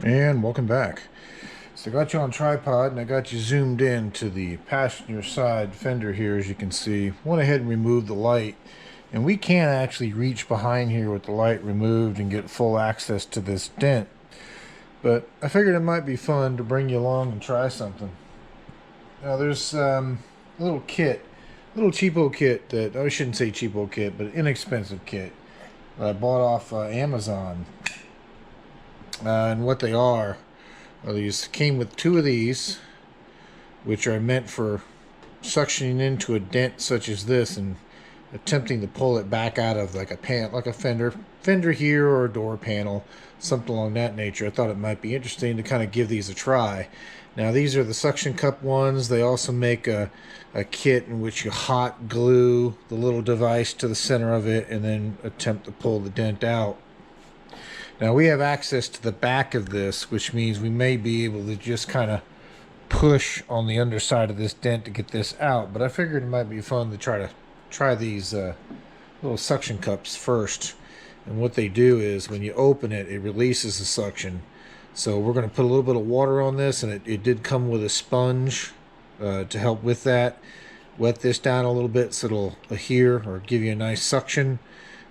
And welcome back. So I got you on tripod and I got you zoomed in to the passenger side fender here, as you can see. Went ahead and removed the light, and we can actually reach behind here with the light removed and get full access to this dent. But I figured it might be fun to bring you along and try something. Now there's a little kit, little cheapo kit that, I shouldn't say cheapo kit, but inexpensive kit that I bought off Amazon. And what they are, these came with two of these, which are meant for suctioning into a dent such as this and attempting to pull it back out of like a fender here, or a door panel, something along that nature. I thought it might be interesting to kind of give these a try. Now these are the suction cup ones. They also make a kit in which you hot glue the little device to the center of it and then attempt to pull the dent out. Now we have access to the back of this, which means we may be able to just kind of push on the underside of this dent to get this out. But I figured it might be fun to try these little suction cups first. And what they do is when you open it, it releases the suction. So we're going to put a little bit of water on this, and it did come with a sponge to help with that. Wet this down a little bit so it'll adhere or give you a nice suction.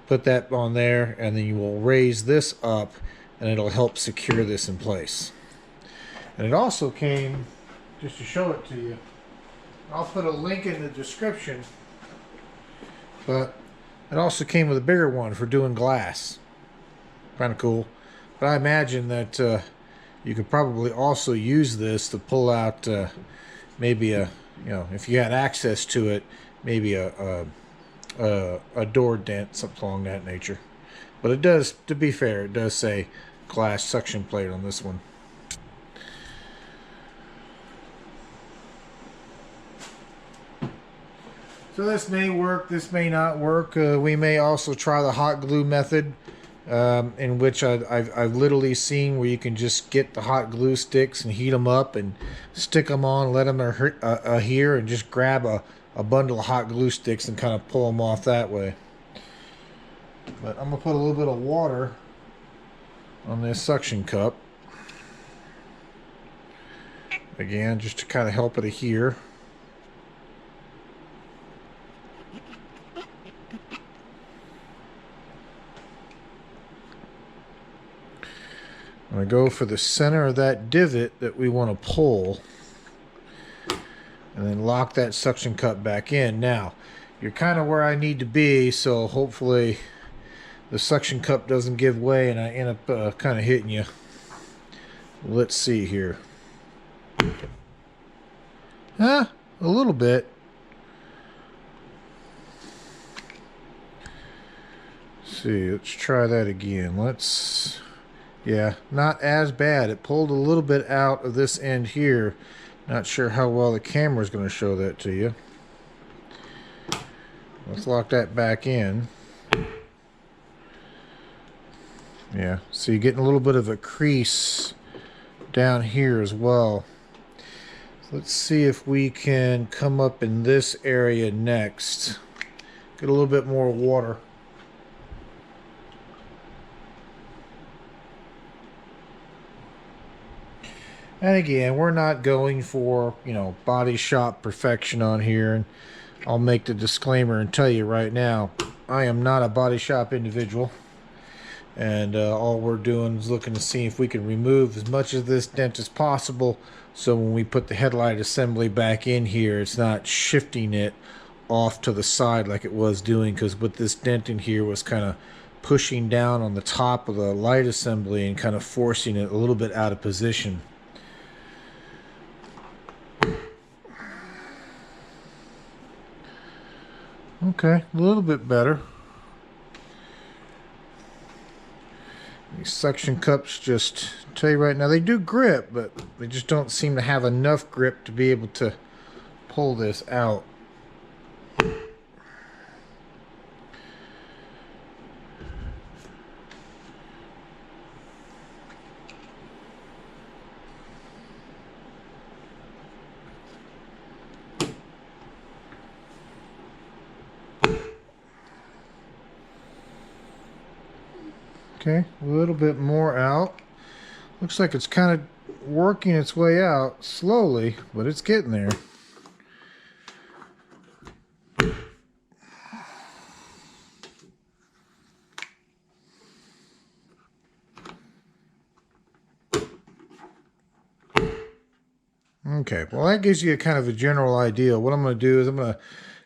Put that on there, and then you will raise this up and it'll help secure this in place. And it also came, just to show it to you, I'll put a link in the description, but it also came with a bigger one for doing glass. Kind of cool. But I imagine that you could probably also use this to pull out maybe if you had access to it, maybe a door dent, something along that nature. But it does, to be fair, it does say glass suction plate on this one. So this may work, this may not work. We may also try the hot glue method, in which I've literally seen where you can just get the hot glue sticks and heat them up and stick them on, let them adhere, and just grab a bundle of hot glue sticks and kind of pull them off that way. But I'm going to put a little bit of water on this suction cup. Again, just to kind of help it adhere. I'm going to go for the center of that divot that we want to pull, and then lock that suction cup back in. Now, you're kind of where I need to be, so hopefully the suction cup doesn't give way and I end up kind of hitting you. Let's see here. A little bit. Let's see, let's try that again. Yeah, not as bad. It pulled a little bit out of this end here. Not sure how well the camera is going to show that to you. Let's lock that back in. Yeah, so you're getting a little bit of a crease down here as well. So let's see if we can come up in this area next. Get a little bit more water. And again, we're not going for, body shop perfection on here. And I'll make the disclaimer and tell you right now, I am not a body shop individual. And all we're doing is looking to see if we can remove as much of this dent as possible, so when we put the headlight assembly back in here, it's not shifting it off to the side like it was doing, because with this dent in here was kind of pushing down on the top of the light assembly and kind of forcing it a little bit out of position. Okay, a little bit better. These suction cups, just tell you right now, they do grip, but they just don't seem to have enough grip to be able to pull this out. Okay, a little bit more out. Looks like it's kind of working its way out slowly, but it's getting there. Okay, well that gives you a kind of a general idea. What I'm going to do is I'm going to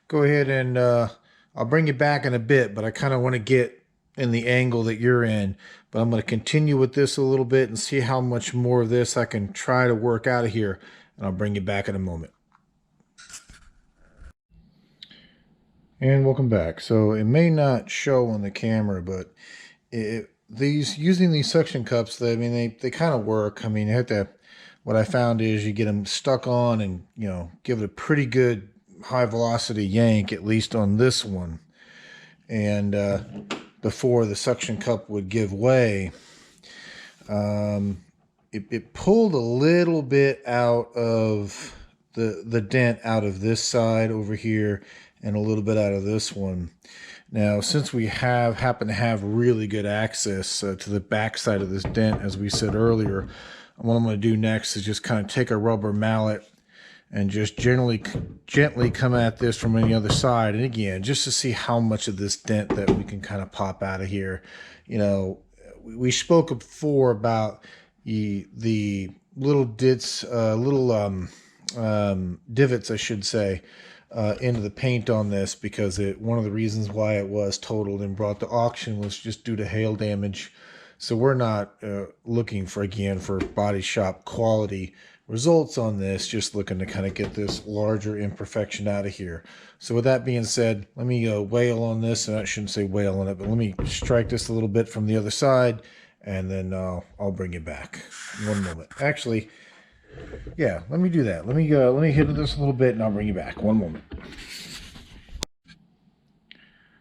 go ahead and I'll bring you back in a bit, but I kind of want to get in the angle that you're in. But I'm going to continue with this a little bit and see how much more of this I can try to work out of here. And I'll bring you back in a moment. And welcome back. So it may not show on the camera, but using these suction cups, they kind of work. I mean, you have to. What I found is you get them stuck on, and give it a pretty good high velocity yank, at least on this one, and before the suction cup would give way. It pulled a little bit out of the dent out of this side over here, and a little bit out of this one. Now, since we happen to have really good access to the back side of this dent, as we said earlier, what I'm going to do next is just kind of take a rubber mallet and just gently come at this from the other side. And again, just to see how much of this dent that we can kind of pop out of here. We spoke before about the little divots, I should say, into the paint on this, because one of the reasons why it was totaled and brought to auction was just due to hail damage. So we're not looking for body shop quality results on this, just looking to kind of get this larger imperfection out of here. So with that being said, let me wail on this, and I shouldn't say wail on it, but let me strike this a little bit from the other side, and then I'll bring you back. One moment. Actually, yeah, let me do that. Let me hit this a little bit, and I'll bring you back. One moment.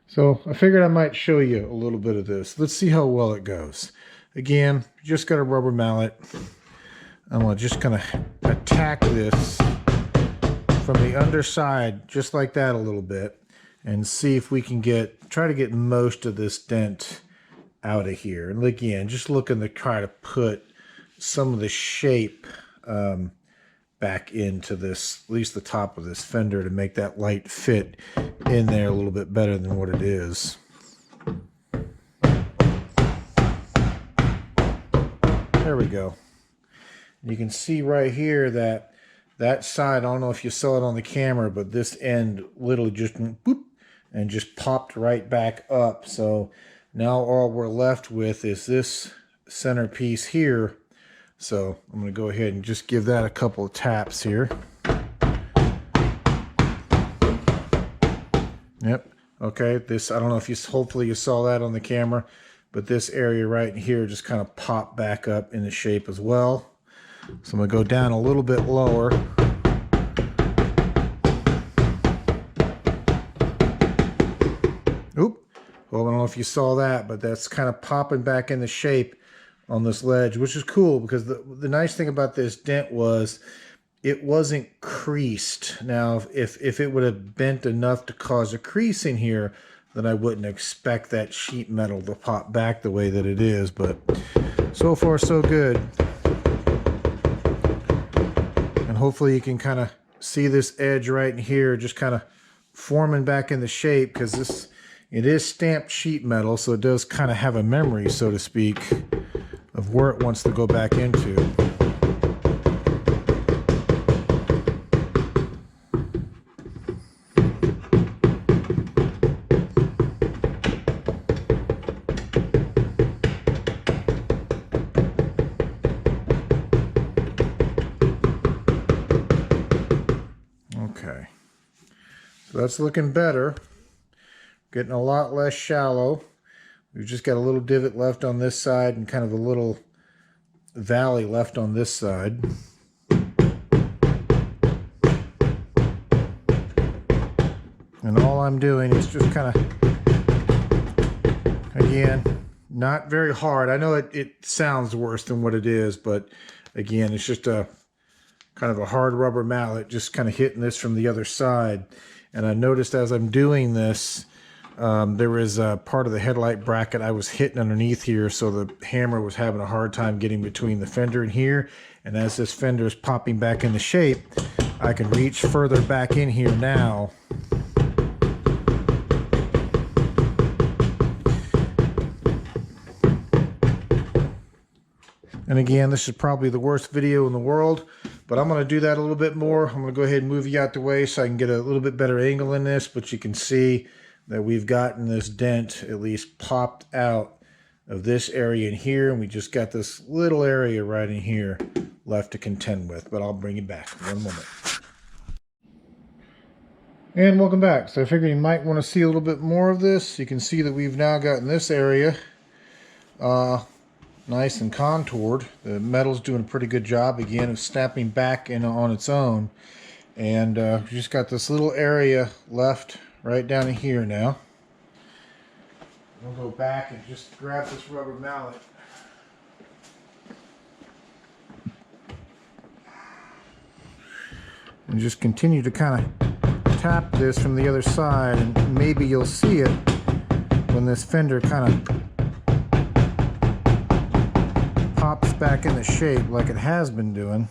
So I figured I might show you a little bit of this. Let's see how well it goes. Again, just got a rubber mallet. I'm going to just kind of attack this from the underside, just like that a little bit, and see if we can try to get most of this dent out of here. And again, just looking to try to put some of the shape back into this, at least the top of this fender, to make that light fit in there a little bit better than what it is. There we go. You can see right here that side, I don't know if you saw it on the camera, but this end literally just went boop and just popped right back up. So now all we're left with is this center piece here. So I'm going to go ahead and just give that a couple of taps here. Yep. Okay. This, I don't know if hopefully you saw that on the camera, but this area right here just kind of popped back up into shape as well. So I'm going to go down a little bit lower. Oop. Well, I don't know if you saw that, but that's kind of popping back into shape on this ledge, which is cool, because the nice thing about this dent was it wasn't creased. Now, if it would have bent enough to cause a crease in here, then I wouldn't expect that sheet metal to pop back the way that it is. But so far, so good. And hopefully you can kind of see this edge right in here just kind of forming back into shape, because it is stamped sheet metal, so it does kind of have a memory, so to speak, of where it wants to go back into. Okay, so that's looking better. Getting a lot less shallow. We've just got a little divot left on this side and kind of a little valley left on this side. And all I'm doing is just kind of, again, not very hard. I know it sounds worse than what it is, but again, it's just a kind of a hard rubber mallet, just kind of hitting this from the other side. And I noticed as I'm doing this, There was a part of the headlight bracket I was hitting underneath here, so the hammer was having a hard time getting between the fender and here. And as this fender is popping back into shape, I can reach further back in here now. And again, this is probably the worst video in the world, but I'm going to do that a little bit more. I'm going to go ahead and move you out the way so I can get a little bit better angle in this, but you can see that we've gotten this dent at least popped out of this area in here, and we just got this little area right in here left to contend with, but I'll bring you back in one moment. And welcome back. So I figured you might want to see a little bit more of this. You can see that we've now gotten this area nice and contoured. The metal's doing a pretty good job again of snapping back in on its own, and we just got this little area left right down in here now. We'll go back and just grab this rubber mallet. And just continue to kind of tap this from the other side, and maybe you'll see it when this fender kind of pops back into shape like it has been doing.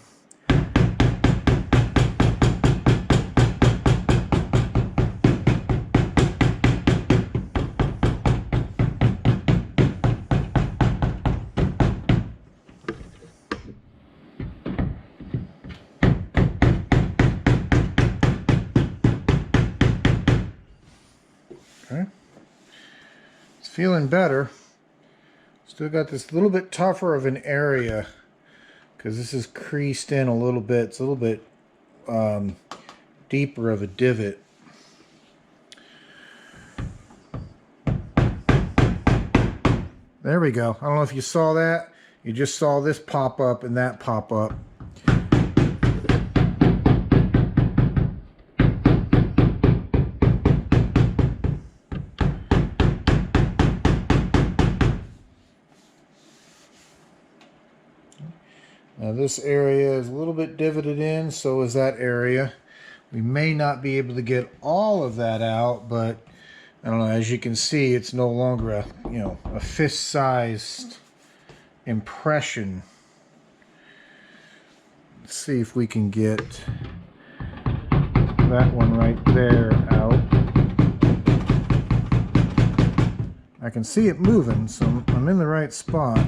Okay. It's feeling better. Still got this little bit tougher of an area because this is creased in a little bit. It's a little bit deeper of a divot. There we go. I don't know if you saw that. You just saw this pop up and that pop up. Now this area is a little bit divoted in, so is that area. We may not be able to get all of that out, but I don't know, as you can see, it's no longer a, a fist-sized impression. Let's see if we can get that one right there out. I can see it moving, so I'm in the right spot.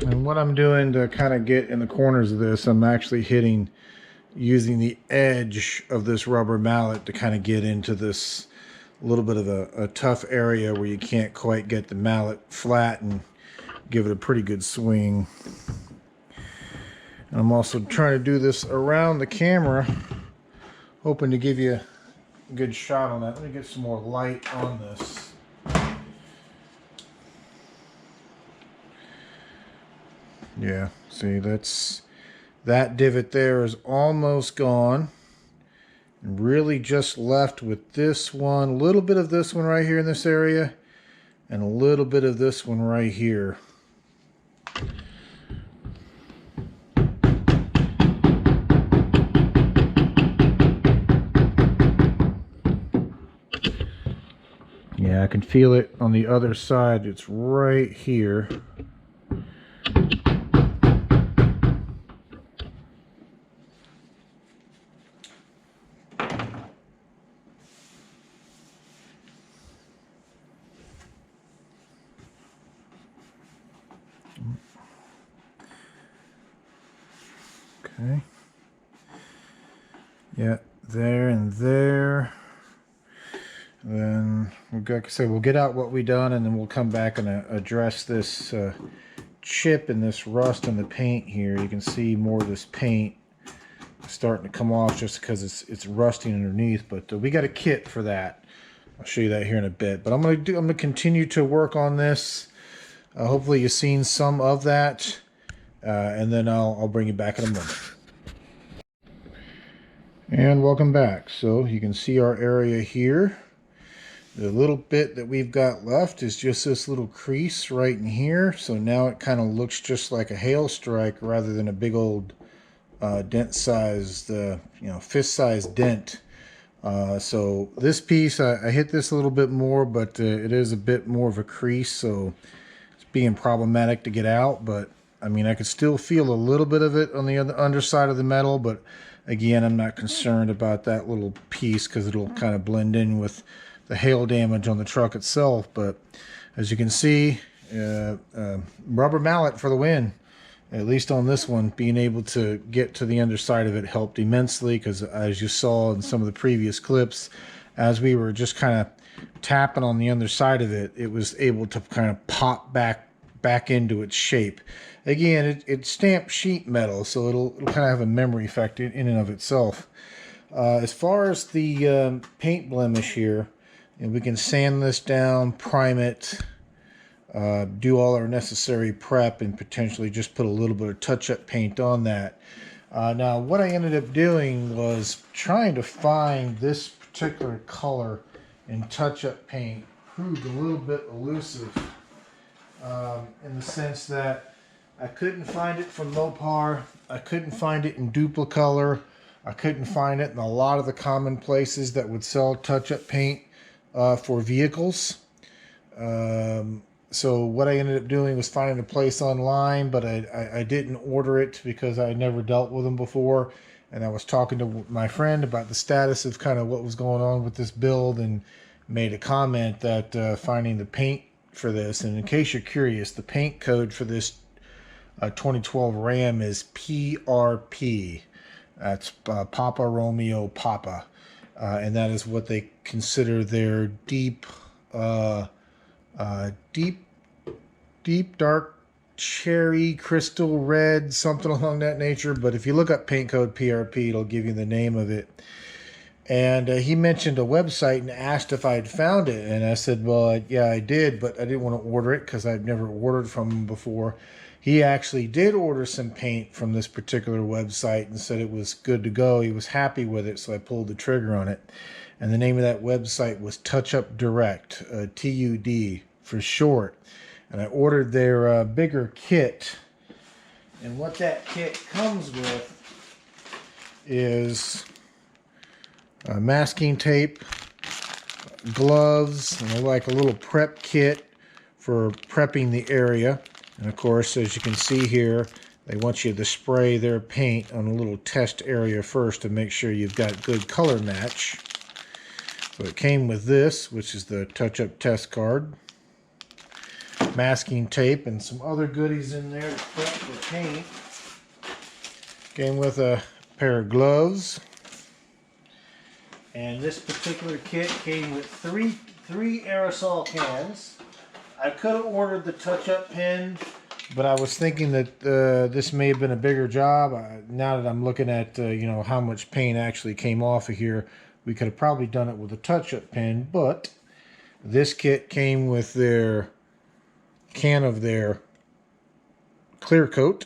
And what I'm doing to kind of get in the corners of this, I'm actually using the edge of this rubber mallet to kind of get into this little bit of a tough area where you can't quite get the mallet flat and give it a pretty good swing. And I'm also trying to do this around the camera, hoping to give you a good shot on that. Let me get some more light on this. Yeah, see, that divot there is almost gone. And really just left with this one, a little bit of this one right here in this area, and a little bit of this one right here. Yeah, I can feel it on the other side. It's right here. Okay. Yeah, there and there. Then, like I said, we'll get out what we done, and then we'll come back and address this chip and this rust in the paint here. You can see more of this paint starting to come off just because it's rusting underneath. But we got a kit for that. I'll show you that here in a bit. But I'm gonna continue to work on this. Hopefully you've seen some of that, and then I'll bring you back in a moment. And welcome back. So you can see our area here. The little bit that we've got left is just this little crease right in here. So now it kind of looks just like a hail strike rather than a big old dent sized, fist sized dent. So this piece, I hit this a little bit more, but it is a bit more of a crease, so it's being problematic to get out. But I mean, I could still feel a little bit of it on the other underside of the metal, but again, I'm not concerned about that little piece because it'll kind of blend in with the hail damage on the truck itself. But as you can see, rubber mallet for the win. At least on this one, being able to get to the underside of it helped immensely, because as you saw in some of the previous clips, as we were just kind of tapping on the underside of it, it was able to kind of pop back into its shape. Again, it's stamped sheet metal, so it'll kind of have a memory effect in and of itself. As far as the paint blemish here, we can sand this down, prime it, do all our necessary prep, and potentially just put a little bit of touch-up paint on that. Now, what I ended up doing was trying to find this particular color in touch-up paint. Proved a little bit elusive in the sense that I couldn't find it from Mopar. I couldn't find it in Duplicolor. I couldn't find it in a lot of the common places that would sell touch-up paint for vehicles. So what I ended up doing was finding a place online, but I didn't order it because I never dealt with them before. And I was talking to my friend about the status of kind of what was going on with this build, and made a comment that finding the paint for this, and in case you're curious, the paint code for this 2012 Ram is PRP. That's Papa Romeo Papa. And that is what they consider their deep dark cherry crystal red, something along that nature. But if you look up paint code PRP, it'll give you the name of it. And he mentioned a website and asked if I'd found it, and I said, well, yeah, I did, but I didn't want to order it because I've never ordered from him before. He actually did order some paint from this particular website and said it was good to go. He was happy with it, so I pulled the trigger on it. And the name of that website was Touchup Direct, TUD for short. And I ordered their bigger kit. And what that kit comes with is masking tape, gloves, and like a little prep kit for prepping the area. And of course, as you can see here, they want you to spray their paint on a little test area first to make sure you've got good color match. So it came with this, which is the touch-up test card, masking tape, and some other goodies in there to prep for paint. Came with a pair of gloves. And this particular kit came with three aerosol cans. I could have ordered the touch-up pen, but I was thinking that this may have been a bigger job. Now that I'm looking at how much paint actually came off of here, we could have probably done it with a touch-up pen. But this kit came with their can of their clear coat,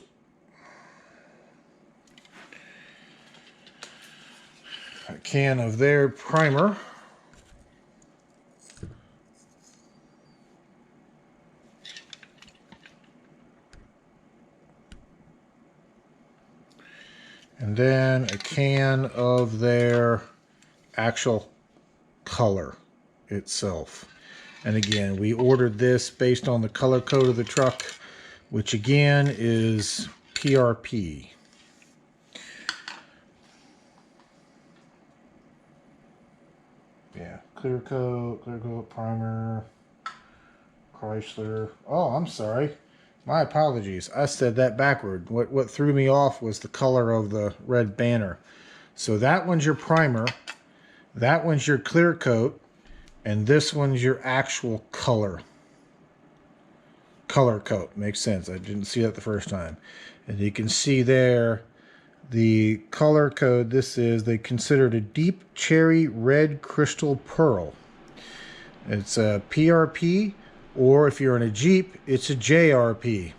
a can of their primer, and then a can of their actual color itself. And again, we ordered this based on the color code of the truck, which again is PRP. Yeah, clear coat, primer, Chrysler. Oh, I'm sorry. My apologies. I said that backward. What threw me off was the color of the red banner. So that one's your primer, that one's your clear coat, and this one's your actual color coat. Makes sense. I didn't see that the first time. And you can see there the color code. They consider it a deep cherry red crystal pearl. It's a PRP, or if you're in a Jeep, it's a JRP.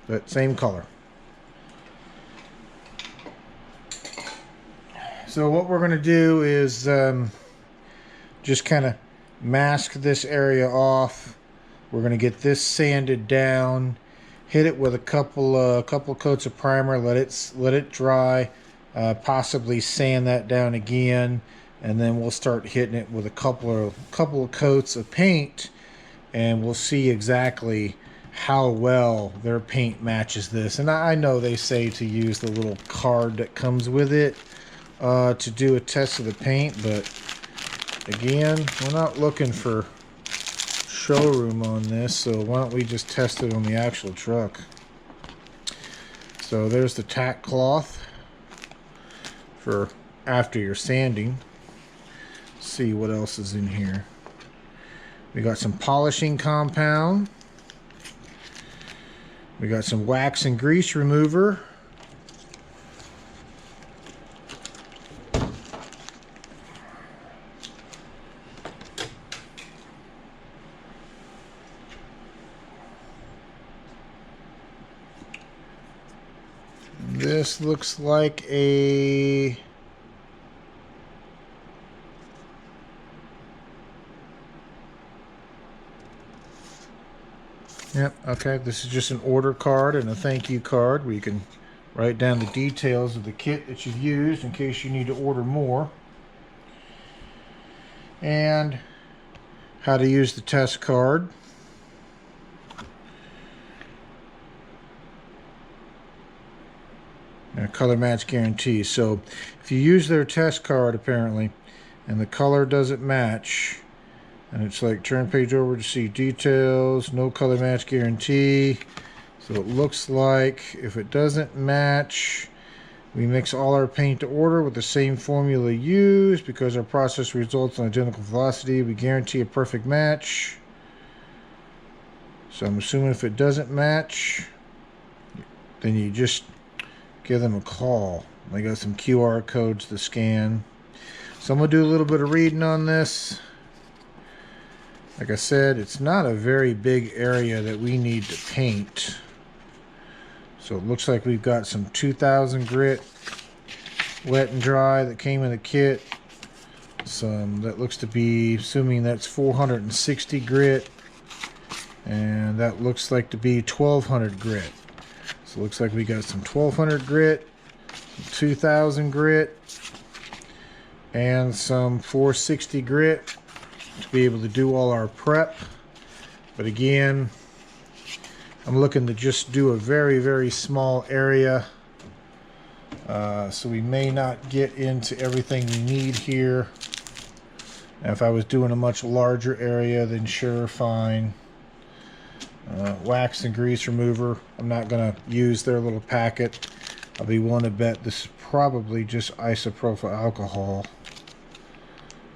But same color. So what we're going to do is just kind of mask this area off. We're going to get this sanded down, hit it with a couple coats of primer, let it dry, possibly sand that down again, and then we'll start hitting it with a couple of coats of paint, and we'll see exactly how well their paint matches this. And I know they say to use the little card that comes with it to do a test of the paint, but again, we're not looking for showroom on this, so why don't we just test it on the actual truck. So there's the tack cloth for after you're sanding. Let's see what else is in here. We got some polishing compound. We got some wax and grease remover. This looks like a Yep, okay, this is just an order card and a thank you card where you can write down the details of the kit that you've used in case you need to order more. And how to use the test card. And a color match guarantee. So if you use their test card apparently and the color doesn't match, and it's like turn page over to see details, no color match guarantee. So it looks like if it doesn't match, we mix all our paint to order with the same formula used because our process results in identical velocity. We guarantee a perfect match. So I'm assuming if it doesn't match, then you just give them a call. They got some QR codes to scan. So I'm going to do a little bit of reading on this. Like I said, it's not a very big area that we need to paint. So it looks like we've got some 2000 grit wet and dry that came in the kit. Some that looks to be, assuming that's 460 grit. And that looks like to be 1200 grit. So it looks like we got some 1200 grit, some 2000 grit, and some 460 grit to be able to do all our prep. But again, I'm looking to just do a very, very small area. So we may not get into everything we need here. Now, if I was doing a much larger area, then sure, fine. Wax and grease remover. I'm not going to use their little packet. I'll be willing to bet this is probably just isopropyl alcohol.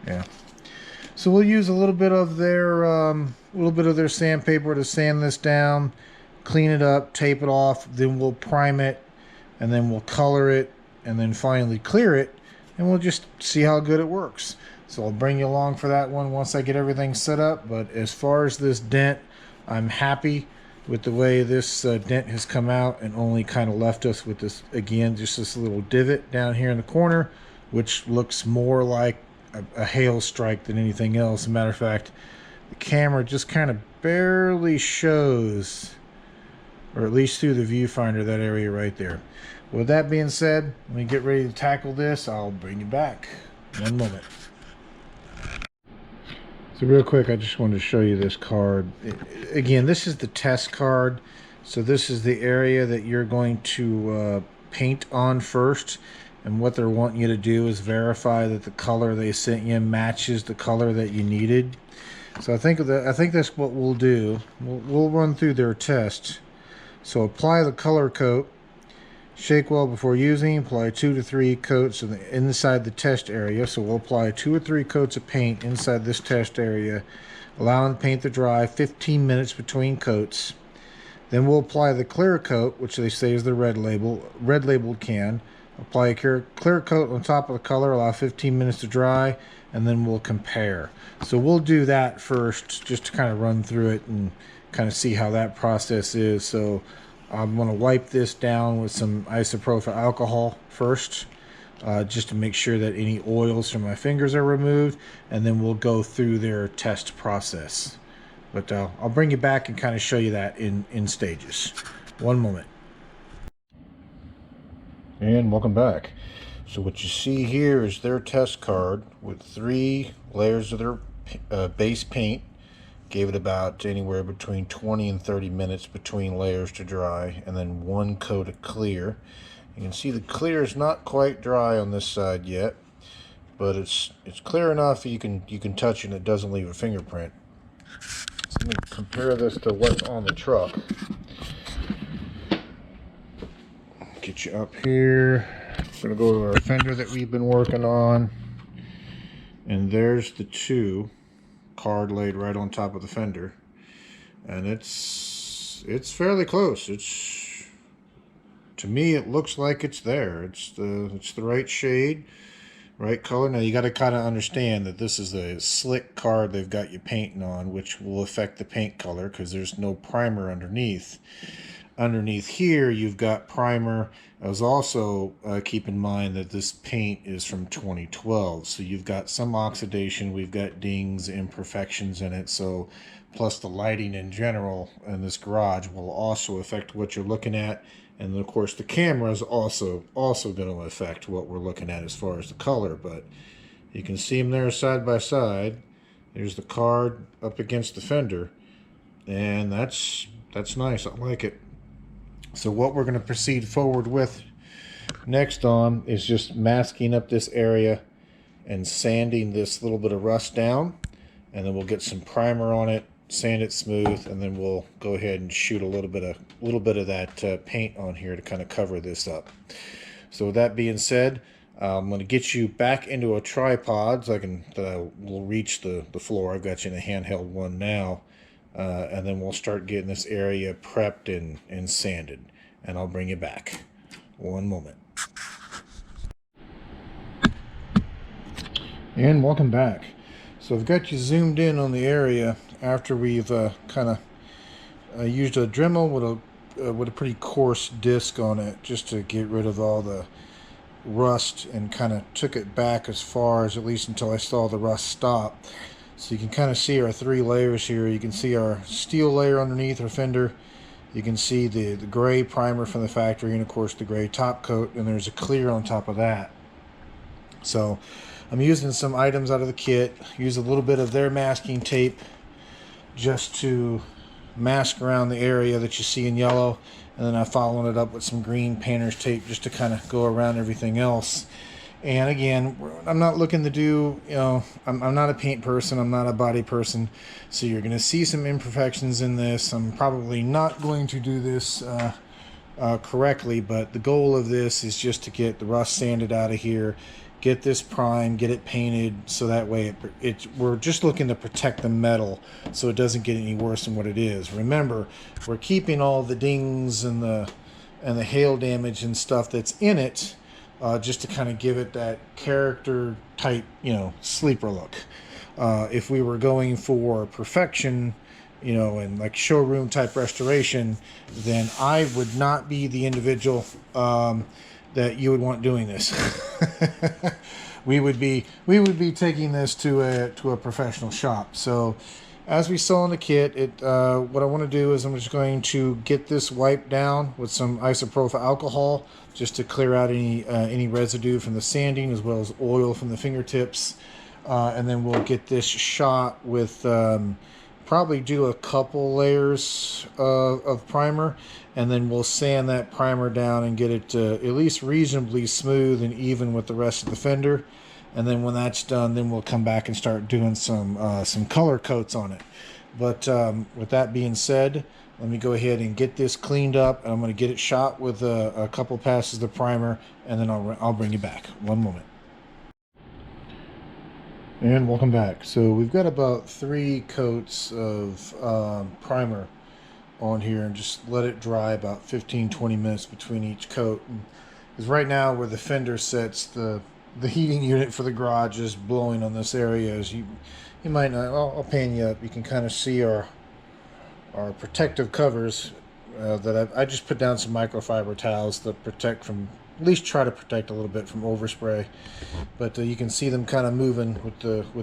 Yeah. So we'll use a little bit of their sandpaper to sand this down, clean it up, tape it off, then we'll prime it, and then we'll color it, and then finally clear it, and we'll just see how good it works. So I'll bring you along for that one once I get everything set up. But as far as this dent, I'm happy with the way this dent has come out, and only kind of left us with this, again, just this little divot down here in the corner, which looks more like a hail strike than anything else. As a matter of fact, the camera just kind of barely shows, or at least through the viewfinder, that area right there. With that being said, when we get ready to tackle this, I'll bring you back in 1 moment. So real quick, I just wanted to show you this card. Again, this is the test card. So this is the area that you're going to paint on first. And what they're wanting you to do is verify that the color they sent you matches the color that you needed. So I think that's what we'll do. We'll run through their test. So apply the color coat. Shake well before using. Apply 2 to 3 coats inside the test area. So we'll apply 2 or 3 coats of paint inside this test area, allowing the paint to dry 15 minutes between coats. Then we'll apply the clear coat, which they say is the red labeled can. Apply a clear coat on top of the color, allow 15 minutes to dry, and then we'll compare. So we'll do that first, just to kind of run through it and kind of see how that process is. So I'm going to wipe this down with some isopropyl alcohol first, just to make sure that any oils from my fingers are removed, and then we'll go through their test process. But I'll bring you back and kind of show you that in stages. One moment. And welcome back. So what you see here is their test card with 3 layers of their base paint. Gave it about anywhere between 20 and 30 minutes between layers to dry, and then 1 coat of clear. You can see the clear is not quite dry on this side yet, but it's clear enough you can touch it and it doesn't leave a fingerprint. So let me compare this to what's on the truck. Get you up here. We're gonna go to our fender that we've been working on, and there's the 2 card laid right on top of the fender, and it's fairly close. It's, to me, it looks like it's there. It's the right shade, right color. Now you got to kind of understand that this is a slick card they've got you painting on, which will affect the paint color because there's no primer underneath. Underneath here, you've got primer. I was also keep in mind that this paint is from 2012, so you've got some oxidation. We've got dings, imperfections in it. So, plus the lighting in general in this garage will also affect what you're looking at, and of course the camera is also going to affect what we're looking at as far as the color. But you can see them there side by side. There's the card up against the fender, and that's nice. I like it. So what we're going to proceed forward with next on is just masking up this area and sanding this little bit of rust down, and then we'll get some primer on it, sand it smooth, and then we'll go ahead and shoot a little bit of that paint on here to kind of cover this up. So with that being said, I'm going to get you back into a tripod so I will reach the floor. I've got you in a handheld one now. And then we'll start getting this area prepped and sanded, and I'll bring you back. One moment. And welcome back. So I've got you zoomed in on the area after we've kind of used a Dremel with a pretty coarse disc on it just to get rid of all the rust, and kind of took it back as far as, at least until I saw the rust stop. So you can kind of see our 3 layers here. You can see our steel layer underneath our fender. You can see the gray primer from the factory, and of course the gray top coat, and there's a clear on top of that. So I'm using some items out of the kit. Use a little bit of their masking tape just to mask around the area that you see in yellow, and then I'm following it up with some green painter's tape just to kind of go around everything else. And again, I'm not looking to do, I'm not a paint person, I'm not a body person, so you're going to see some imperfections in this. I'm probably not going to do this correctly, but the goal of this is just to get the rust sanded out of here, get this primed, get it painted, so that way we're just looking to protect the metal so it doesn't get any worse than what it is. Remember, we're keeping all the dings and the hail damage and stuff that's in it, just to kind of give it that character type, sleeper look. If we were going for perfection, and like showroom type restoration, then I would not be the individual that you would want doing this. we would be taking this to a professional shop. So as we saw in the kit, what I want to do is I'm just going to get this wiped down with some isopropyl alcohol just to clear out any residue from the sanding, as well as oil from the fingertips, and then we'll get this shot with probably do a couple layers of primer, and then we'll sand that primer down and get it at least reasonably smooth and even with the rest of the fender. And then when that's done, then we'll come back and start doing some color coats on it. But with that being said, let me go ahead and get this cleaned up, and I'm going to get it shot with a couple passes of primer, and then I'll bring you back. One moment. And welcome back. So we've got about 3 coats of primer on here, and just let it dry about 15-20 minutes between each coat. Because right now where the fender sits, the heating unit for the garage is blowing on this area. As you might not, I'll pan you up. You can kind of see our protective covers that I just put down some microfiber towels that protect from, at least try to protect a little bit from overspray. But you can see them kind of moving with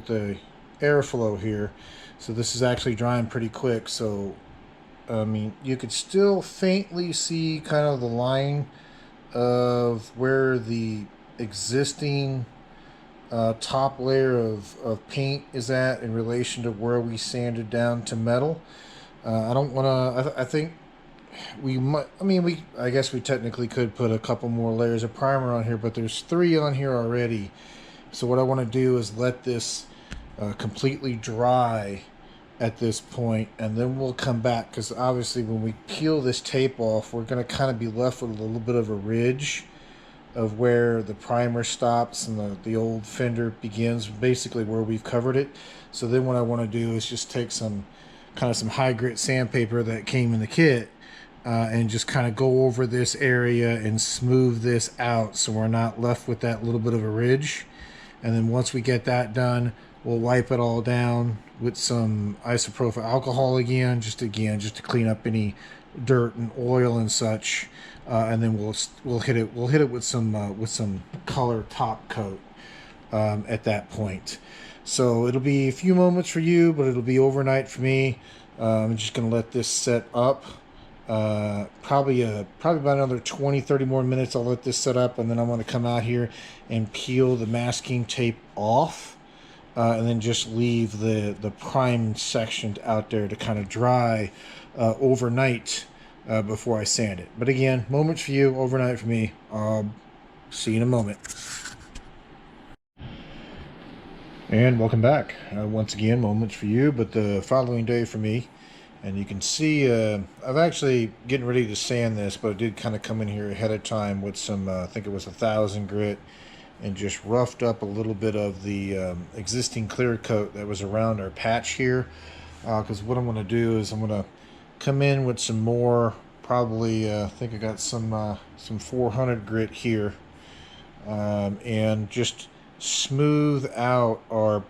the airflow here. So this is actually drying pretty quick. So I mean, you could still faintly see kind of the line of where the existing top layer of paint is at in relation to where we sanded down to metal. I don't want to. I think we might. I mean, I guess we technically could put a couple more layers of primer on here, but there's 3 on here already. So what I want to do is let this completely dry at this point, and then we'll come back, because obviously when we peel this tape off, we're going to kind of be left with a little bit of a ridge of where the primer stops and the old fender begins, basically where we've covered it. So then what I want to do is just take some high grit sandpaper that came in the kit, and just kind of go over this area and smooth this out so we're not left with that little bit of a ridge. And then once we get that done, we'll wipe it all down with some isopropyl alcohol again to clean up any dirt and oil and such. And then we'll hit it with some color top coat at that point. So it'll be a few moments for you, but it'll be overnight for me. I'm just gonna let this set up. Probably about another 20-30 more minutes. I'll let this set up, and then I'm going to come out here and peel the masking tape off, and then just leave the prime section out there to kind of dry overnight before I sand it. But again, moments for you, overnight for me. See you in a moment. And welcome back. Once again, moments for you, but the following day for me. And you can see I've actually getting ready to sand this, but I did kind of come in here ahead of time with some, I think it was 1,000 grit, and just roughed up a little bit of the existing clear coat that was around our patch here. Because what I'm going to do is I'm going to come in with some more, probably, I think I got some 400 grit here, and just smooth out our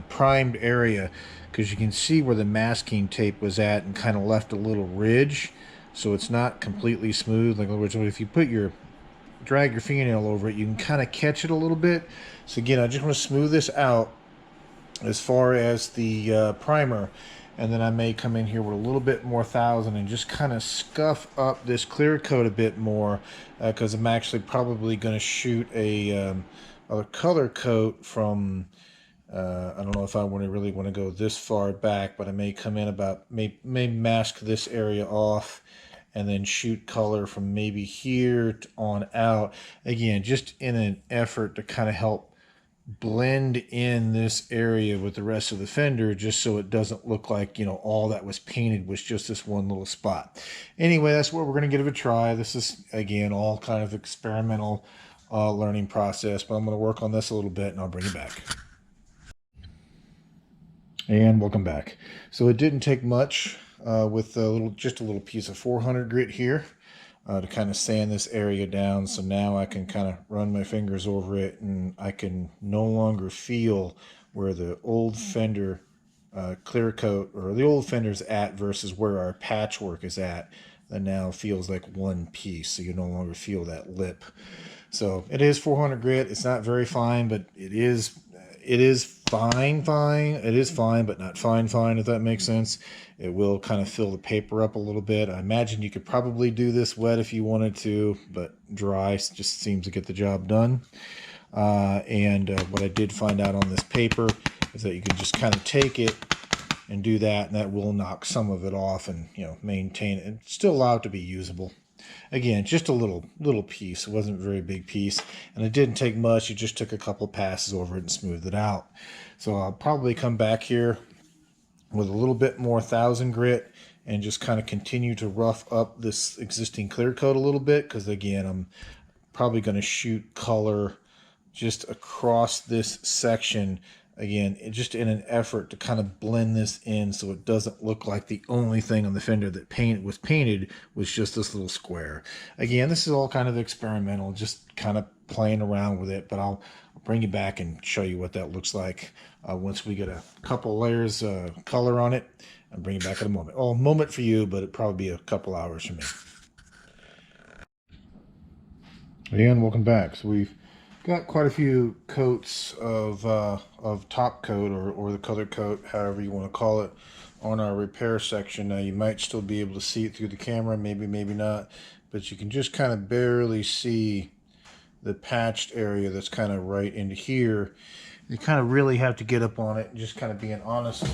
primed area, because you can see where the masking tape was at and kind of left a little ridge, so it's not completely smooth. Like, in other words, if you drag your fingernail over it, you can kind of catch it a little bit. So again, I just want to smooth this out as far as the primer, and then I may come in here with a little bit more 1,000 and just kind of scuff up this clear coat a bit more, because I'm actually probably going to shoot a color coat from I don't know if I really want to go this far back, but I may come in may mask this area off and then shoot color from maybe here on out. Again, just in an effort to kind of help blend in this area with the rest of the fender, just so it doesn't look like, all that was painted was just this one little spot. Anyway, that's what we're going to give it a try. This is, again, all kind of experimental learning process, but I'm going to work on this a little bit and I'll bring it back. And welcome back. So it didn't take much with just a little piece of 400 grit here to kind of sand this area down. So now I can kind of run my fingers over it, and I can no longer feel where the old fender clear coat, or the old fender's at, versus where our patchwork is at. That now feels like one piece, so you no longer feel that lip. So it is 400 grit. It's not very fine, but it is fine. It is fine, but not fine, if that makes sense. It will kind of fill the paper up a little bit. I imagine you could probably do this wet if you wanted to, but dry just seems to get the job done. What I did find out on this paper is that you can just kind of take it and do that, and that will knock some of it off and, maintain it and still allow it to be usable. Again, just a little piece. It wasn't a very big piece, and it didn't take much. You just took a couple passes over it and smoothed it out. So I'll probably come back here with a little bit more 1,000 grit and just kind of continue to rough up this existing clear coat a little bit, because again, I'm probably going to shoot color just across this section, again, just in an effort to kind of blend this in so it doesn't look like the only thing on the fender that was painted was just this little square. Again, this is all kind of experimental, just kind of playing around with it, but I'll bring you back and show you what that looks like once we get a couple layers of color on it. I'll bring you back in a moment. Oh, a moment for you, but it'll probably be a couple hours for me. And welcome back. So we've got quite a few coats of top coat, or the color coat, however you want to call it, on our repair section. Now you might still be able to see it through the camera, maybe not, but you can just kind of barely see the patched area that's kind of right into here. You kind of really have to get up on it and just kind of being honest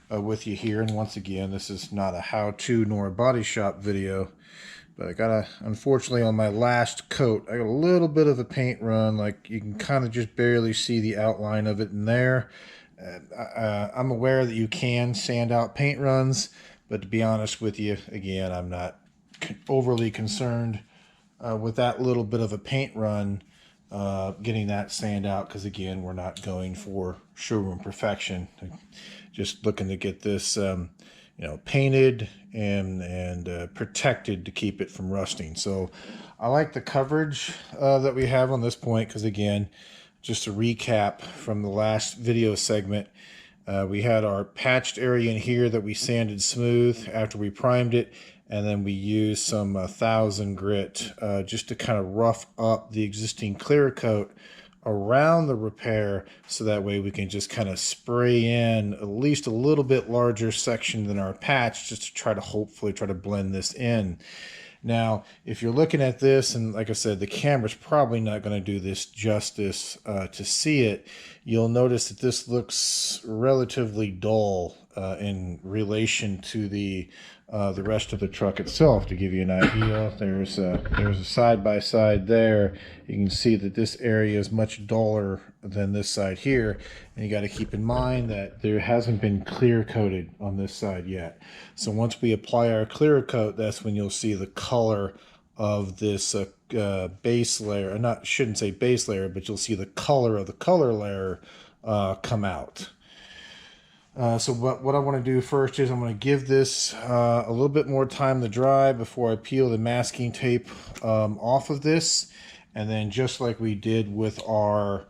with you here. And once again, this is not a how-to nor a body shop video, but I got unfortunately on my last coat, I got a little bit of a paint run. Like you can kind of just barely see the outline of it in there. I'm aware that you can sand out paint runs, but to be honest with you, again, I'm not overly concerned with that little bit of a paint run, getting that sand out, because again, we're not going for showroom perfection. Just looking to get this painted and protected to keep it from rusting. So I like the coverage that we have on this point, because again, just to recap from the last video segment, we had our patched area in here that we sanded smooth after we primed it, and then we used some 1000 grit just to kind of rough up the existing clear coat around the repair, so that way we can just kind of spray in at least a little bit larger section than our patch, just to try to hopefully try to blend this in. Now, if you're looking at this, and like I said, the camera's probably not going to do this justice to see it, you'll notice that this looks relatively dull in relation to the rest of the truck itself. To give you an idea, there's a side-by-side there. You can see that this area is much duller than this side here, and you got to keep in mind that there hasn't been clear coated on this side yet. So once we apply our clear coat, that's when you'll see the color of this base layer. Shouldn't say base layer, but you'll see the color of the color layer come out. So what I want to do first is I'm going to give this a little bit more time to dry before I peel the masking tape off of this. And then just like we did with our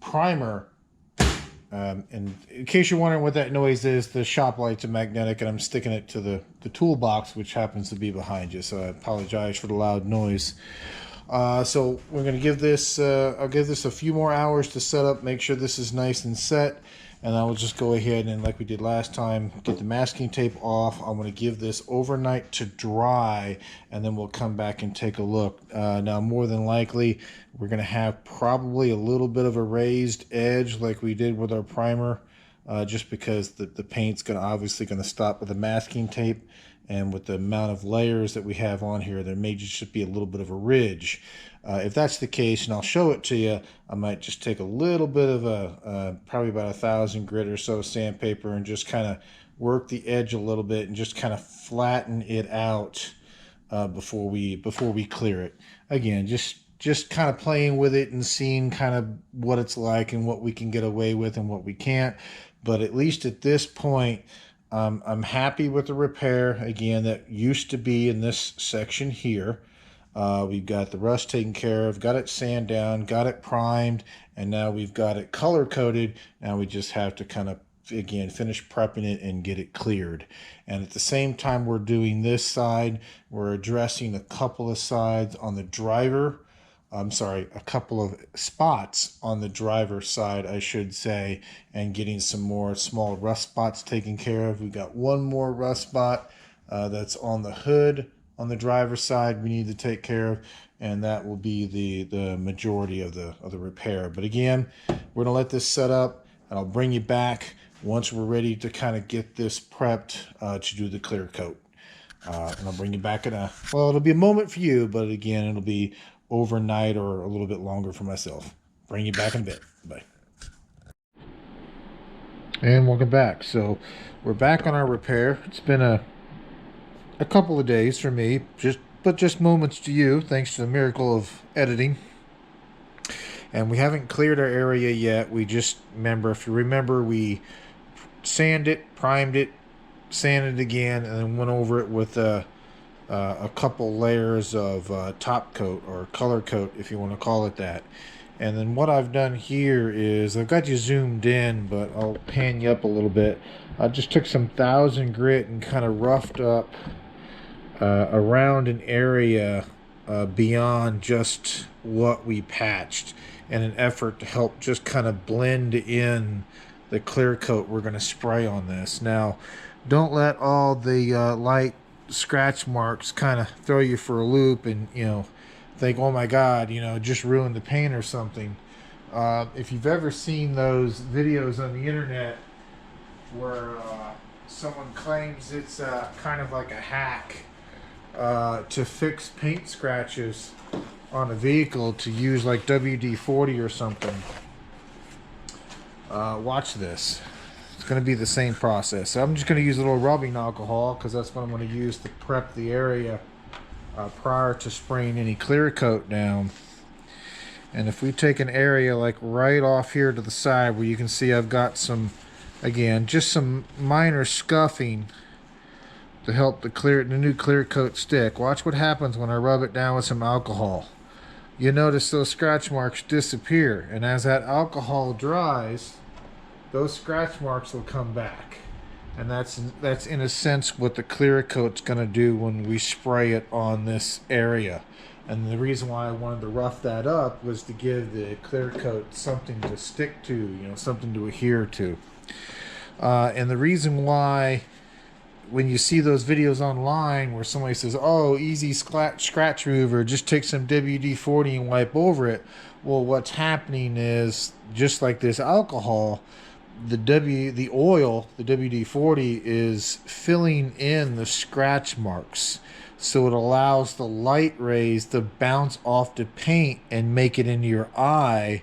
primer, and in case you're wondering what that noise is, the shop light's are magnetic, and I'm sticking it to the toolbox, which happens to be behind you. So I apologize for the loud noise. So we're going to give this, I'll give this a few more hours to set up, make sure this is nice and set. And I will just go ahead and, like we did last time, get the masking tape off. I'm going to give this overnight to dry, and then we'll come back and take a look. Now, more than likely, we're going to have probably a little bit of a raised edge like we did with our primer, just because the paint's obviously going to stop with the masking tape. And with the amount of layers that we have on here, there may just be a little bit of a ridge. If that's the case, and I'll show it to you, I might just take a little bit of probably about 1000 grit or so sandpaper, and just kind of work the edge a little bit and just kind of flatten it out before we clear it. Again, just kind of playing with it and seeing kind of what it's like and what we can get away with and what we can't. But at least at this point, I'm happy with the repair. Again, that used to be in this section here. We've got the rust taken care of, got it sand down, got it primed, and now we've got it color coded. Now we just have to kind of, again, finish prepping it and get it cleared. And at the same time we're doing this side, we're addressing a couple of sides on the driver. A couple of spots on the driver's side, I should say, and getting some more small rust spots taken care of. We've got one more rust spot that's on the hood on the driver's side we need to take care of, and that will be the majority of the repair. But again, we're gonna let this set up, and I'll bring you back once we're ready to kind of get this prepped to do the clear coat. And I'll bring you back well, it'll be a moment for you, but again, it'll be overnight or a little bit longer for myself. Bring you back in a bit. Bye. And welcome back. So we're back on our repair. It's been a couple of days for me, just moments to you, thanks to the miracle of editing. And we haven't cleared our area yet. We just if you remember, we sanded it, primed it, sanded it again, and then went over it with a couple layers of top coat, or color coat, if you want to call it that. And then what I've done here is, I've got you zoomed in, but I'll pan you up a little bit. I just took some 1000 grit and kind of roughed up around an area beyond just what we patched, in an effort to help just kind of blend in the clear coat we're going to spray on this. Now, don't let all the light scratch marks kind of throw you for a loop and, you know, think, oh my God, you know, just ruined the paint or something. If you've ever seen those videos on the internet where someone claims it's kind of like a hack to fix paint scratches on a vehicle, to use like WD-40 or something, watch this. It's going to be the same process. So I'm just going to use a little rubbing alcohol because that's what I'm going to use to prep the area prior to spraying any clear coat down. And if we take an area like right off here to the side where you can see I've got some, again, just some minor scuffing to help the new clear coat stick. Watch what happens when I rub it down with some alcohol. You notice those scratch marks disappear, and as that alcohol dries, those scratch marks will come back. And that's in a sense what the clear coat's going to do when we spray it on this area. And the reason why I wanted to rough that up was to give the clear coat something to stick to, you know, something to adhere to. And the reason why, when you see those videos online where somebody says, oh, easy scratch remover, just take some WD-40 and wipe over it. Well, what's happening is, just like this alcohol, the oil, the WD-40, is filling in the scratch marks. So it allows the light rays to bounce off the paint and make it into your eye,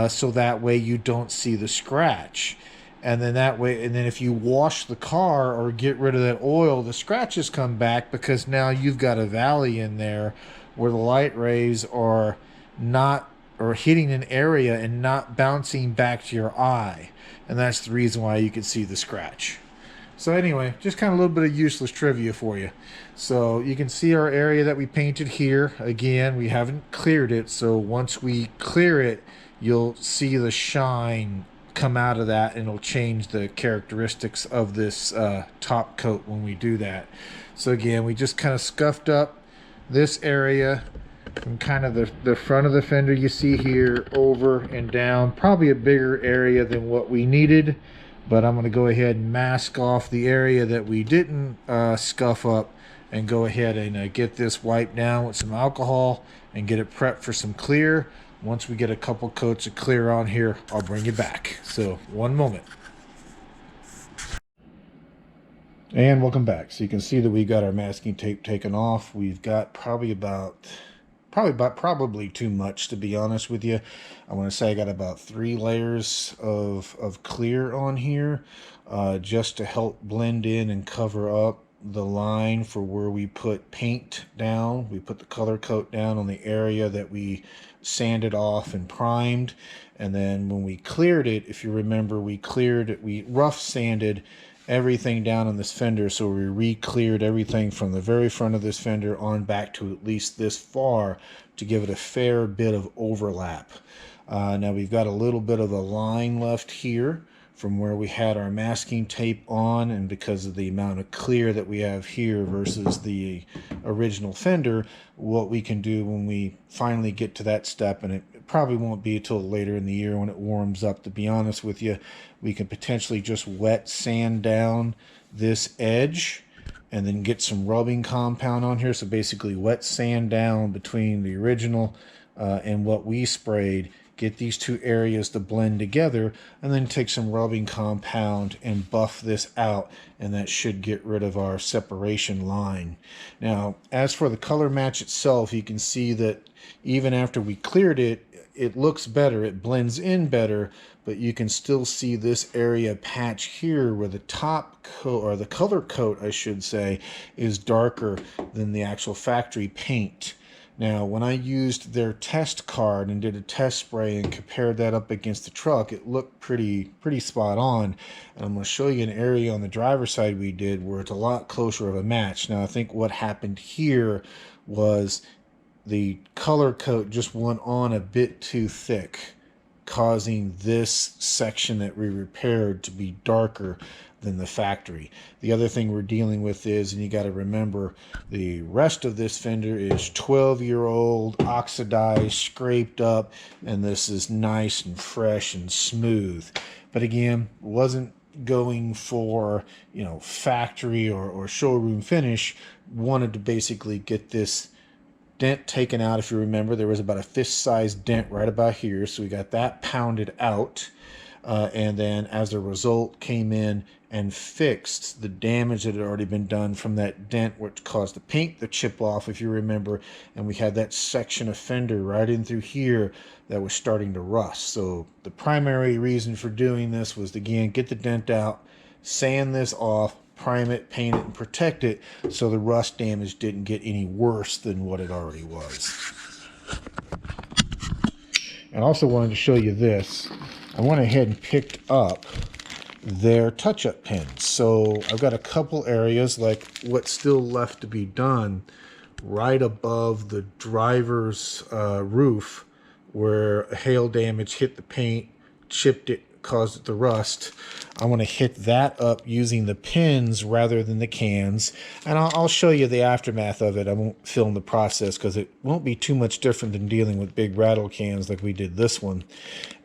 so that way you don't see the scratch. And then that way, and then if you wash the car or get rid of that oil, the scratches come back because now you've got a valley in there where the light rays are not, or hitting an area and not bouncing back to your eye. And that's the reason why you can see the scratch. So anyway, just kind of a little bit of useless trivia for you. So you can see our area that we painted here. Again, we haven't cleared it, so once we clear it, you'll see the shine come out of that, and it'll change the characteristics of this top coat when we do that. So again, we just kind of scuffed up this area from kind of the front of the fender you see here over and down, probably a bigger area than what we needed, but I'm going to go ahead and mask off the area that we didn't scuff up, and go ahead and get this wiped down with some alcohol and get it prepped for some clear. Once we get a couple coats of clear on here, I'll bring you back. So one moment. And welcome back. So you can see that we got our masking tape taken off. We've got probably too much, to be honest with you. I want to say I got about 3 layers of clear on here, just to help blend in and cover up the line for where we put paint down. We put the color coat down on the area that we sanded off and primed, and then when we cleared it, if you remember, we rough sanded everything down on this fender, so we re-cleared everything from the very front of this fender on back to at least this far to give it a fair bit of overlap. Now we've got a little bit of a line left here from where we had our masking tape on, and because of the amount of clear that we have here versus the original fender, what we can do when we finally get to that step, and it probably won't be until later in the year when it warms up, to be honest with you, we can potentially just wet sand down this edge and then get some rubbing compound on here. So basically wet sand down between the original and what we sprayed, get these two areas to blend together, and then take some rubbing compound and buff this out, and that should get rid of our separation line. Now, as for the color match itself, you can see that even after we cleared it, it looks better, it blends in better, but you can still see this area patch here where the top coat, or the color coat, I should say, is darker than the actual factory paint. Now, when I used their test card and did a test spray and compared that up against the truck, it looked pretty spot on. And I'm going to show you an area on the driver's side we did where it's a lot closer of a match. Now, I think what happened here was the color coat just went on a bit too thick causing this section that we repaired to be darker than the factory. The other thing we're dealing with is, and you got to remember, the rest of this fender is 12-year-old, oxidized, scraped up, and this is nice and fresh and smooth. But again, wasn't going for, you know, factory or showroom finish. Wanted to basically get this dent taken out. If you remember, there was about a fist-sized dent right about here, so we got that pounded out, and then as a result came in and fixed the damage that had already been done from that dent, which caused the paint to chip off, if you remember, and we had that section of fender right in through here that was starting to rust. So the primary reason for doing this was to, again, get the dent out, sand this off, prime it, paint it, and protect it so the rust damage didn't get any worse than what it already was. I also wanted to show you this. I went ahead and picked up their touch-up pins. So I've got a couple areas, like what's still left to be done, right above the driver's roof, where hail damage hit the paint, chipped it, caused it to rust. I want to hit that up using the pins rather than the cans, and I'll show you the aftermath of it. I won't film the process because it won't be too much different than dealing with big rattle cans like we did this one,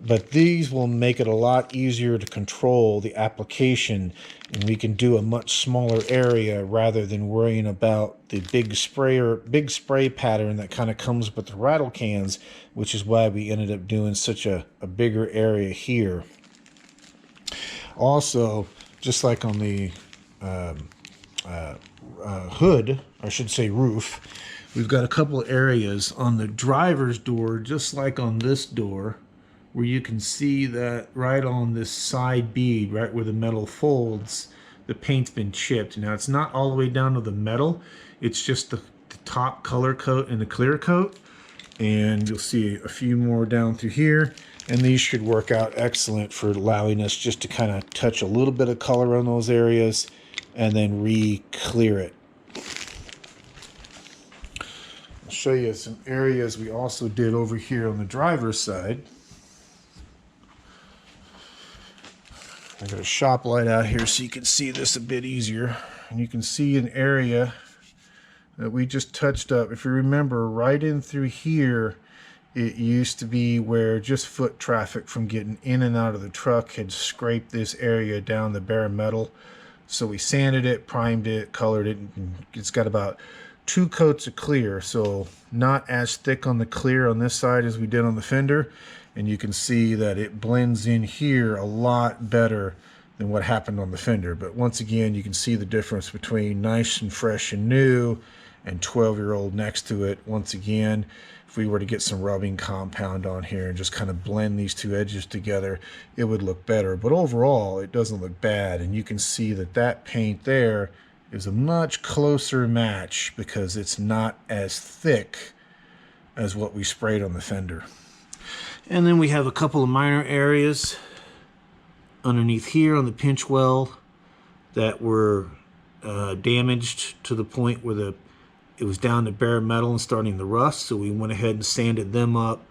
but these will make it a lot easier to control the application, and we can do a much smaller area rather than worrying about the big spray pattern that kind of comes with the rattle cans, which is why we ended up doing such a bigger area here. Also, just like on the hood, or I should say roof, we've got a couple areas on the driver's door, just like on this door, where you can see that right on this side bead, right where the metal folds, the paint's been chipped. Now, it's not all the way down to the metal, it's just the top color coat and the clear coat. And you'll see a few more down through here. And these should work out excellent for allowing us just to kind of touch a little bit of color on those areas and then re-clear it. I'll show you some areas we also did over here on the driver's side. I got a shop light out here so you can see this a bit easier. And you can see an area that we just touched up. If you remember, right in through here, it used to be where just foot traffic from getting in and out of the truck had scraped this area down the bare metal. So we sanded it, primed it, colored it, and it's got about 2 coats of clear, so not as thick on the clear on this side as we did on the fender. And you can see that it blends in here a lot better than what happened on the fender. But once again, you can see the difference between nice and fresh and new and 12-year-old next to it. Once again, if we were to get some rubbing compound on here and just kind of blend these two edges together, it would look better. But overall, it doesn't look bad. And you can see that that paint there is a much closer match because it's not as thick as what we sprayed on the fender. And then we have a couple of minor areas underneath here on the pinch well that were damaged to the point where it was down to bare metal and starting to rust. So we went ahead and sanded them up,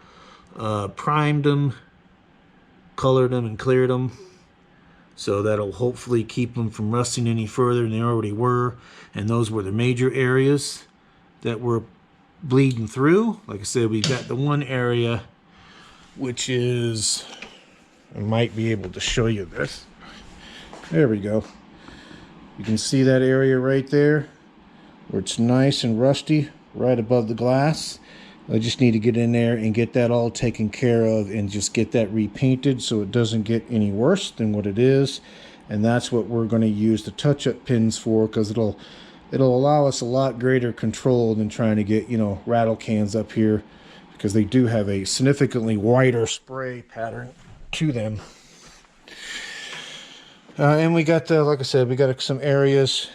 primed them, colored them, and cleared them. So that'll hopefully keep them from rusting any further than they already were. And those were the major areas that were bleeding through. Like I said, we've got the one area which is, I might be able to show you this. There we go. You can see that area right there where it's nice and rusty right above the glass. I just need to get in there and get that all taken care of and just get that repainted so it doesn't get any worse than what it is. And that's what we're going to use the touch-up pins for, because it'll allow us a lot greater control than trying to get, you know, rattle cans up here, because they do have a significantly wider spray pattern to them. And we got the, like I said, we got some areas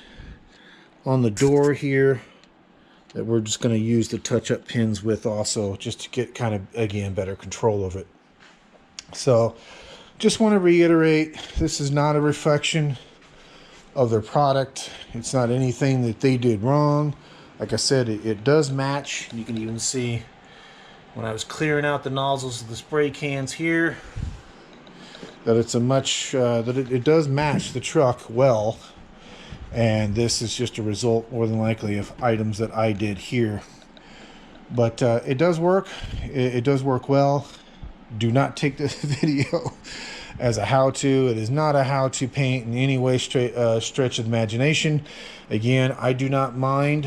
on the door here that we're just going to use the touch-up pins with also, just to get kind of, again, better control of it. So just want to reiterate, this is not a reflection of their product. It's not anything that they did wrong. Like I said, it does match. You can even see when I was clearing out the nozzles of the spray cans here, that it's a much that it does match the truck well, and this is just a result more than likely of items that I did here. But it does work. It does work well. Do not take this video as a how-to. It is not a how-to paint in any way, stretch of the imagination. Again, I do not mind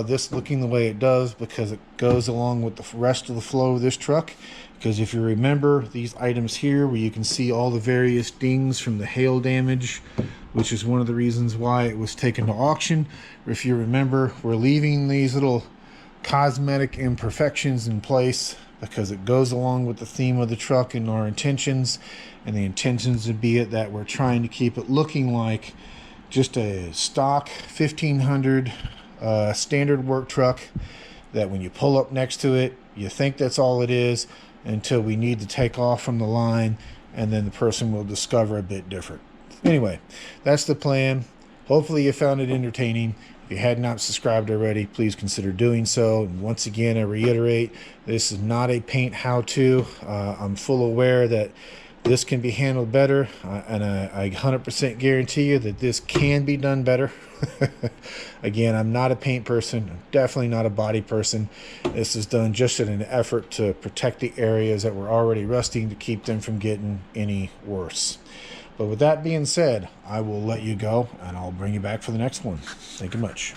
this looking the way it does because it goes along with the rest of the flow of this truck. Because if you remember these items here where you can see all the various dings from the hail damage, which is one of the reasons why it was taken to auction. If you remember, we're leaving these little cosmetic imperfections in place because it goes along with the theme of the truck and our intentions. And the intentions would be that we're trying to keep it looking like just a stock 1500 standard work truck, that when you pull up next to it, you think that's all it is, until we need to take off from the line, and then the person will discover a bit different. Anyway, that's the plan. Hopefully you found it entertaining. If you had not subscribed already, please consider doing so. And once again, I reiterate, this is not a paint how-to. I'm full aware that this can be handled better, and I 100% guarantee you that this can be done better. Again, I'm not a paint person. I'm definitely not a body person. This is done just in an effort to protect the areas that were already rusting, to keep them from getting any worse. But with that being said, I will let you go, and I'll bring you back for the next one. Thank you much.